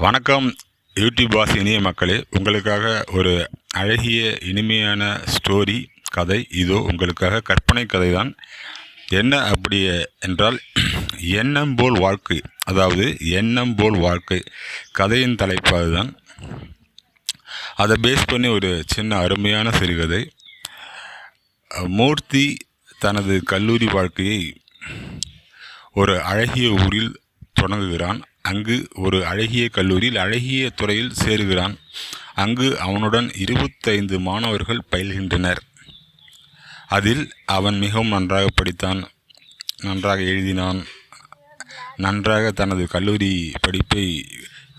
வணக்கம் யூடியூப் வாசி இனிய மக்களே, உங்களுக்காக ஒரு அழகிய இனிமையான ஸ்டோரி கதை இதோ உங்களுக்காக. கற்பனை கதை தான். என்ன அப்படி என்றால், எண்ணம் போல் வாழ்க்கை, அதாவது எண்ணம் போல் வாழ்க்கை கதையின் தலைப்பு அதுதான். அதை பேஸ் பண்ணி ஒரு சின்ன அருமையான சிறுகதை. மூர்த்தி தனது கல்லூரி வாழ்க்கையை ஒரு அழகிய ஊரில் தொடங்குகிறான். அங்கு ஒரு அழகிய கல்லூரியில் அழகிய துறையில் சேருகிறான். அங்கு அவனுடன் 25 மாணவர்கள் பயில்கின்றனர். அதில் அவன் மிகவும் நன்றாக படித்தான், நன்றாக எழுதினான், நன்றாக தனது கல்லூரி படிப்பை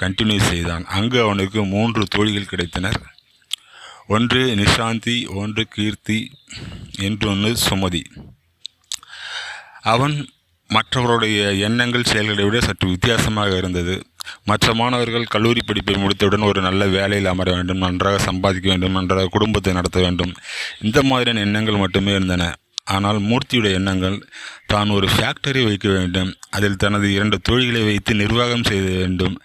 கண்டினியூ செய்தான். அங்கு அவனுக்கு 3 தோழிகள் கிடைத்தனர். ஒன்று நிஷாந்தி, ஒன்று கீர்த்தி, என்றொன்று சுமதி. அவன் மற்றவருடைய எண்ணங்கள் செயல்களை விட சற்று வித்தியாசமாக இருந்தது. மற்ற மாணவர்கள் கல்லூரி படிப்பை முடித்தவுடன் ஒரு நல்ல வேலையில் அமர வேண்டும், நன்றாக சம்பாதிக்க வேண்டும், நன்றாக குடும்பத்தை நடத்த வேண்டும், இந்த மாதிரியான எண்ணங்கள் மட்டுமே இருந்தன. ஆனால் மூர்த்தியுடைய எண்ணங்கள் தான் ஒரு ஃபேக்டரி வைக்க வேண்டும், அதில் தனது 2 தோழிகளை வைத்து நிர்வாகம் செய்ய வேண்டும்,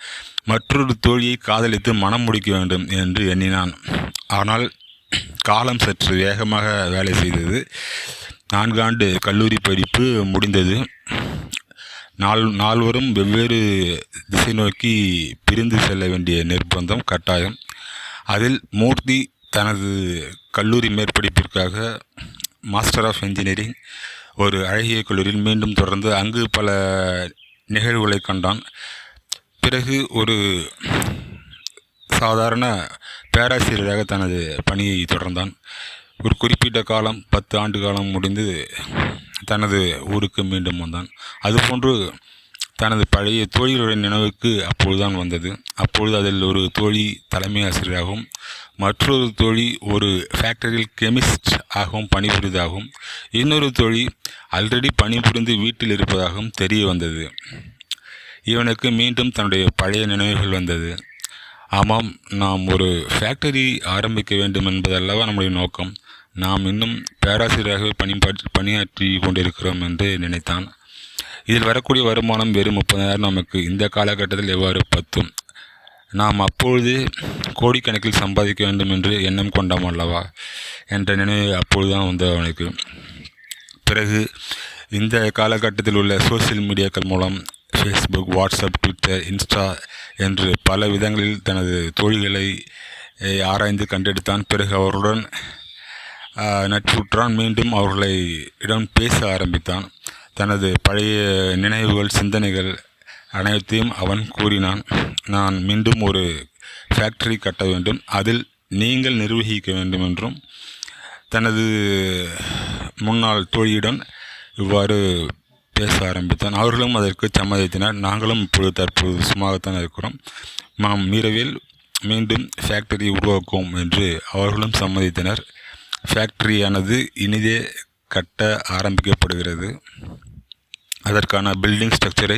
மற்றொரு தோழியை காதலித்து மனம் முடிக்க வேண்டும் என்று எண்ணினான். ஆனால் காலம் சற்று வேகமாக வேலை செய்தது. 4 ஆண்டு கல்லூரி படிப்பு முடிந்தது. நால்வரும் வெவ்வேறு திசை நோக்கி பிரிந்து செல்ல வேண்டிய நிர்பந்தம், கட்டாயம். அதில் மூர்த்தி தனது கல்லூரி மேற்படிப்பிற்காக மாஸ்டர் ஆஃப் இன்ஜினியரிங் ஒரு அழகிய கல்லூரியில் மீண்டும் தொடர்ந்து அங்கு பல நிகழ்வுகளை கண்டான். பிறகு ஒரு சாதாரண பேராசிரியராக தனது பணியை தொடர்ந்தான். ஒரு குறிப்பிட்ட காலம், 10 ஆண்டு காலம் முடிந்து தனது ஊருக்கு மீண்டும் வந்தான். அதுபோன்று தனது பழைய தோழிகளுடைய நினைவுக்கு அப்பொழுதுதான் வந்தது. அப்பொழுது அதில் ஒரு தோழி தலைமை ஆசிரியராகவும், மற்றொரு தோழி ஒரு ஃபேக்டரியில் கெமிஸ்ட் ஆகவும் பணிபுரிவதாகவும், இன்னொரு தோழி ஆல்ரெடி பணிபுரிந்து வீட்டில் இருப்பதாகவும் தெரிய வந்தது. இவனுக்கு மீண்டும் தன்னுடைய பழைய நினைவுகள் வந்தது. ஆமாம், நாம் ஒரு ஃபேக்டரி ஆரம்பிக்க வேண்டும் என்பதல்லவா நம்முடைய நோக்கம். நாம் இன்னும் பேராசிரியராகவே பணியாற்றி கொண்டிருக்கிறோம் என்று நினைத்தான். இதில் வரக்கூடிய வருமானம் வெறும் 30,000 நமக்கு இந்த காலகட்டத்தில் எவ்வாறு பத்தும்? நாம் அப்பொழுது கோடிக்கணக்கில் சம்பாதிக்க வேண்டும் என்று எண்ணம் கொண்டோம் அல்லவா என்ற நினைவு அப்பொழுதுதான் வந்தது அவனுக்கு. பிறகு இந்த காலகட்டத்தில் உள்ள சோசியல் மீடியாக்கள் மூலம் ஃபேஸ்புக், வாட்ஸ்அப், ட்விட்டர், இன்ஸ்டா என்று பல விதங்களில் தனது தோழிகளை ஆராய்ந்து கண்டெடுத்தான். பிறகு அவருடன் நட்புற்றான். மீண்டும் அவர்களை இடம் பேச ஆரம்பித்தான். தனது பழைய நினைவுகள், சிந்தனைகள் அனைத்தையும் அவன் கூறினான். நான் மீண்டும் ஒரு ஃபேக்டரி கட்ட வேண்டும், அதில் நீங்கள் நிர்வகிக்க வேண்டும் என்றும் தனது முன்னாள் தோழியுடன் இவ்வாறு பேச ஆரம்பித்தான். அவர்களும் அதற்கு சம்மதித்தனர். நாங்களும் தற்போது சும்மாகத்தான் இருக்கிறோம், நாம் மீறவில் மீண்டும் ஃபேக்டரி உருவாக்குவோம் என்று அவர்களும் சம்மதித்தனர். ஃபேக்டரியானது இனிதே கட்ட ஆரம்பிக்கப்படுகிறது. அதற்கான பில்டிங் ஸ்ட்ரக்சரை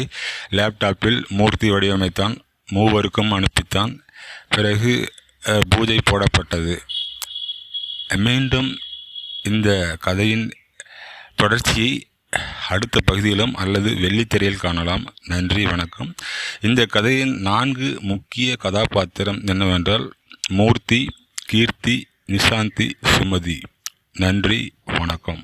லேப்டாப்பில் மூர்த்தி வடிவமைத்தான், மூவருக்கும் அனுப்பித்தான். பிறகு பூஜை போடப்பட்டது. மீண்டும் இந்த கதையின் தொடர்ச்சியை அடுத்த பகுதியிலும் அல்லது வெள்ளித்திரையில் காணலாம். நன்றி, வணக்கம். இந்த கதையின் 4 முக்கிய கதாபாத்திரம் என்னவென்றால் மூர்த்தி, கீர்த்தி, நிஷாந்தி, சுமதி. நன்றி, வணக்கம்.